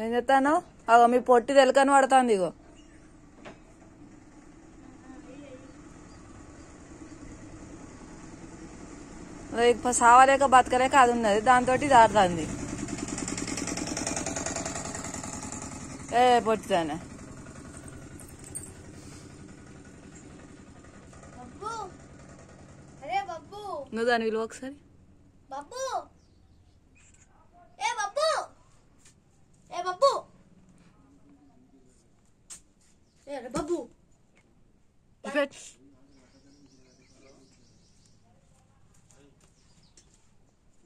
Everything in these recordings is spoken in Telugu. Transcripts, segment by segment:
ఏం చెప్తాను అగో మీ పొట్టి తెలకని పడుతుంది ఇగో సావలేక బతకలేక అది ఉన్నది దాంతో దాడుతుంది ఏ పొట్టిదానే నువ్వు దాని విలువ ఒకసారి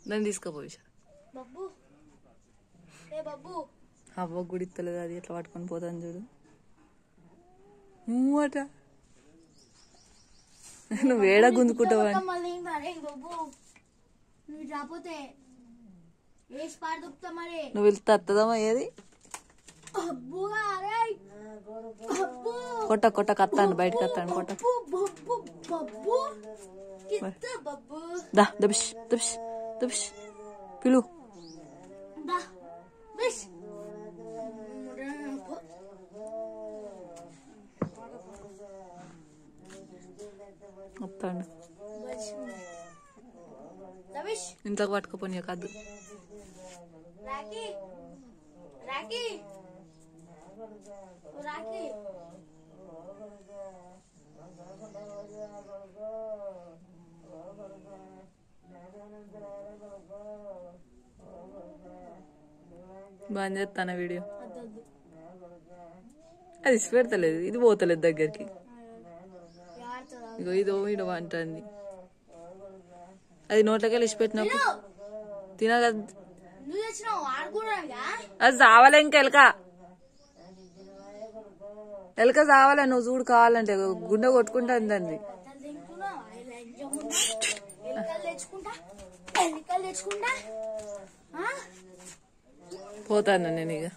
దాన్ని తీసుకోపోయి అవ్వ గుడిత్తలేదు అది ఎట్లా పట్టుకొని పోతాను చూడు అట నువ్వు వేడ గుంజుకుంటావు నువ్వు వెళ్తే వస్తుందమ్మా ఏది కొట్ట కొట్ట కత్తాను బయటకు వస్తాను కొట్ట దా దబిష్ దబిష్ దబిష్ పిలు వస్తాడు ఇంట్లోకి పట్టుకుపోనీ కాదు బాగా చేస్తాను వీడియో అది ఇసి పెడతలేదు ఇది పోతలేదు దగ్గరికి ఇగో ఇదో ఇడో అంటుంది అది నోట్లోకి ఇసి పెట్టినప్పుడు తినగా అది చావాలే ఇంకా ఎలక చావాలే నువ్వు చూడు కావాలంటే గుండె కొట్టుకుంటుంది దాన్ని పోతాను నేను ఇక